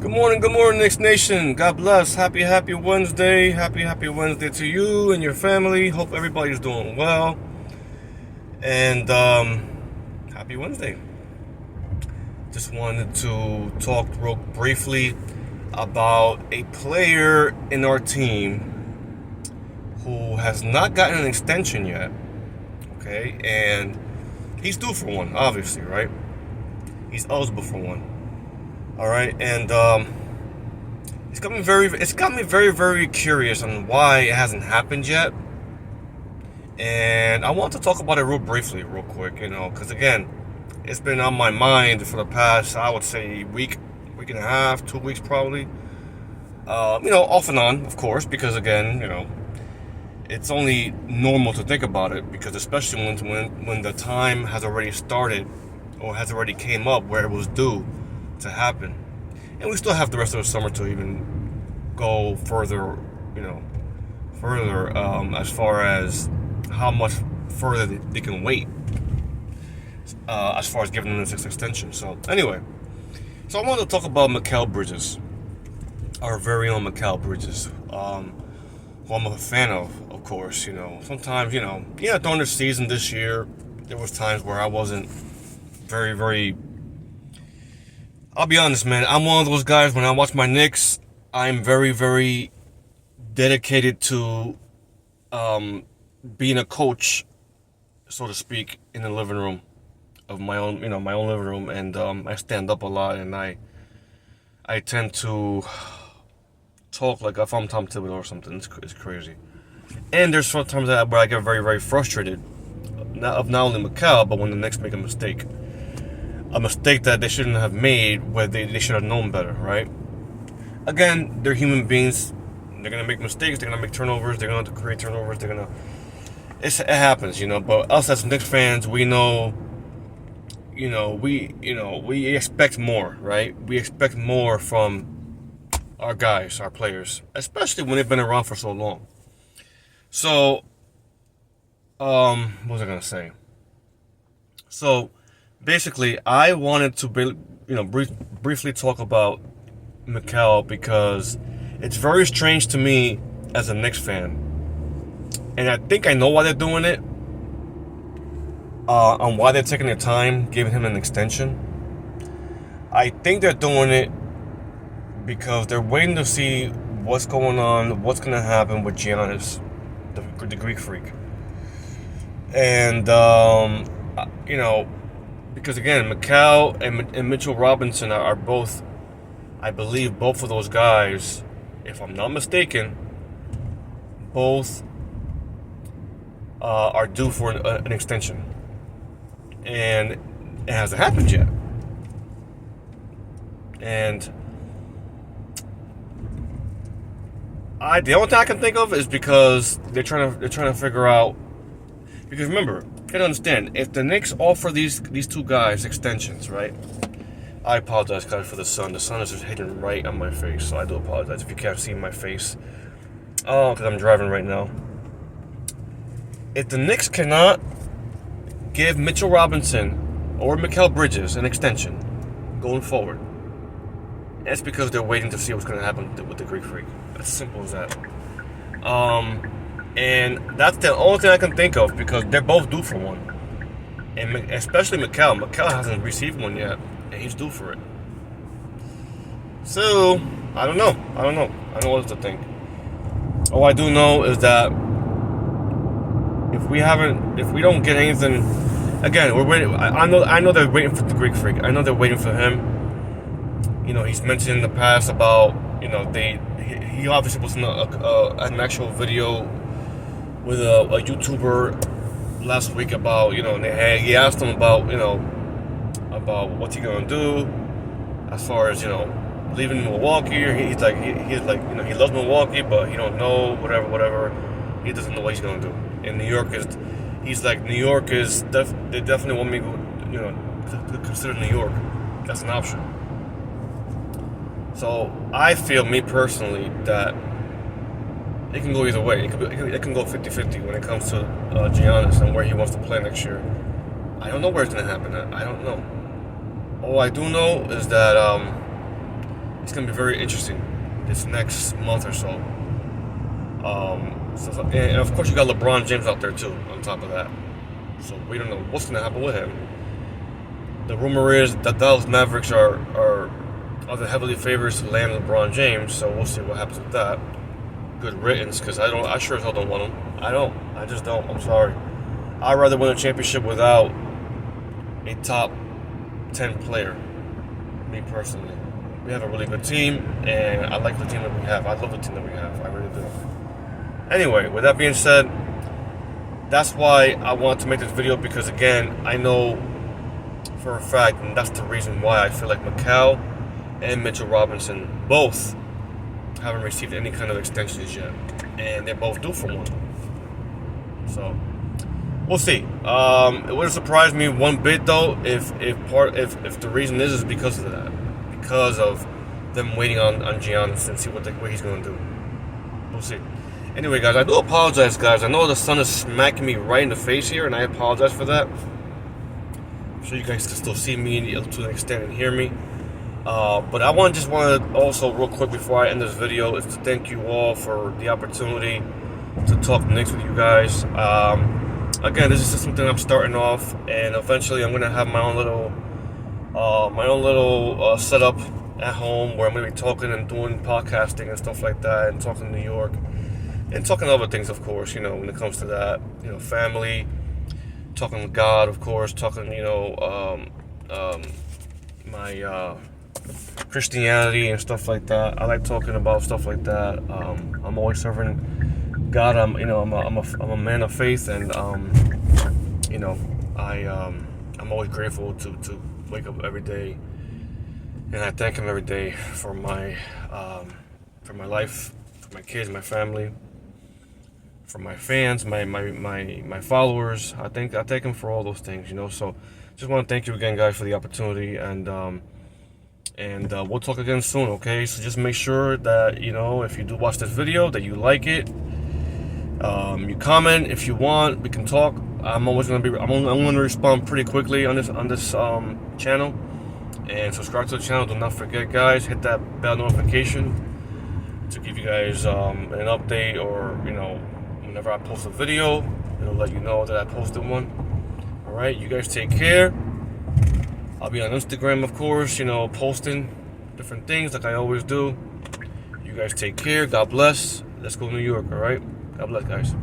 Good morning, Knicksnation. God bless. Happy Wednesday. Happy Wednesday to you and your family. Hope everybody's doing well. And happy Wednesday. Just wanted to talk real briefly about a player in our team who has not gotten an extension yet. Okay, and he's due for one, obviously, right? He's eligible for one. All right, and it's got me very curious on why it hasn't happened yet. And I want to talk about it real quick, because again, it's been on my mind for the past, I would say, week and a half, 2 weeks probably. Off and on, of course, because again, it's only normal to think about it, because especially when the time has already started or has already came up where it was due to happen, and we still have the rest of the summer to even go further, as far as how much further they can wait, as far as giving them this extension. So anyway, I wanted to talk about Mikal Bridges, our very own Mikal Bridges, who I'm a fan of course. Sometimes, during the season this year, there was times where I wasn't very. I'll be honest, man. I'm one of those guys, when I watch my Knicks, I'm very dedicated to being a coach, so to speak, in the living room of my own living room, and I stand up a lot, and I tend to talk like if I'm Tom Thibodeau or something. It's crazy. And there's sometimes where I get very frustrated, not only Mikal, but when the Knicks make a mistake that they shouldn't have made, where they should have known better, right? Again, they're human beings. They're gonna make mistakes. They're gonna make turnovers. They're gonna create turnovers. It happens, But us as Knicks fans, we know, we expect more, right? We expect more from our guys, our players, especially when they've been around for so long. So, what was I gonna say? So, basically, I wanted to briefly talk about Mikal, because it's very strange to me as a Knicks fan, and I think I know why they're doing it, on why they're taking their time giving him an extension. I think they're doing it because they're waiting to see what's going on, what's going to happen with Giannis, the Greek freak. And, because again, Mikal and Mitchell Robinson are both, I believe both of those guys, if I'm not mistaken, both are due for an extension. And it hasn't happened yet. And the only thing I can think of is because they're trying to figure out. Because remember, you gotta understand, if the Knicks offer these two guys extensions, right? I apologize, guys, for the sun. The sun is just hitting right on my face, so I do apologize if you can't see my face. Oh, because I'm driving right now. If the Knicks cannot give Mitchell Robinson or Mikal Bridges an extension going forward, that's because they're waiting to see what's going to happen with the Greek freak. As simple as that. And that's the only thing I can think of, because they're both due for one. And especially Mikal. Mikal hasn't received one yet, and he's due for it. So, I don't know. I don't know what to think. All I do know is that if we don't get anything, again, we're waiting. I know they're waiting for the Greek freak. I know they're waiting for him. He's mentioned in the past about, he obviously was in an actual video with a YouTuber last week about, he asked him about, about what's he gonna do as far as, leaving Milwaukee. Or he's like, he loves Milwaukee, but he don't know, whatever. He doesn't know what he's gonna do. And New York is they definitely want me to consider New York as an option. So I feel, me personally, that it can go either way. It can go 50-50 when it comes to Giannis and where he wants to play next year. I don't know where it's going to happen. I don't know. All I do know is that it's gonna be very interesting this next month or so. And of course you got LeBron James out there too on top of that. So we don't know what's gonna happen with him. The rumor is that Dallas Mavericks are the heavily favorites to land LeBron James. So we'll see what happens with that. Good riddance, because I sure as hell don't want him. I just don't. I'm sorry. I'd rather win a championship without a top 10 player. Me personally. We have a really good team, and I like the team that we have. I love the team that we have. I really do. Anyway, with that being said, that's why I wanted to make this video, because again, I know for a fact, and that's the reason why I feel like Mikal and Mitchell Robinson both haven't received any kind of extensions yet, and they're both due for one. So we'll see. It wouldn't surprise me one bit though if the reason is because of that, because of them waiting on Giannis and see what he's going to do. We'll see. Anyway, guys, I do apologize, guys. I know the sun is smacking me right in the face here, and I apologize for that. I'm sure you guys can still see me to an extent and hear me. But I just want to also, real quick before I end this video, is to thank you all for the opportunity to talk Knicks with you guys. Again, this is just something I'm starting off, and eventually I'm going to have my own little setup at home where I'm going to be talking and doing podcasting and stuff like that, and talking to New York, and talking other things, of course, when it comes to that, family, talking to God, of course, talking, my Christianity and stuff like that. I like talking about stuff like that. I'm always serving God. I'm a man of faith, and I'm always grateful to wake up every day, and I thank Him every day for my life, for my kids, my family, for my fans, my followers. I thank Him for all those things, So just want to thank you again, guys, for the opportunity, and we'll talk again soon, okay? So just make sure that, if you do watch this video, that you like it. You comment if you want. We can talk. I'm going to respond pretty quickly on this channel. And subscribe to the channel. Do not forget, guys, hit that bell notification to give you guys an update, or whenever I post a video, it'll let you know that I posted one. All right, you guys take care. I'll be on Instagram, of course, posting different things like I always do. You guys take care. God bless. Let's go to New York, all right? God bless, guys.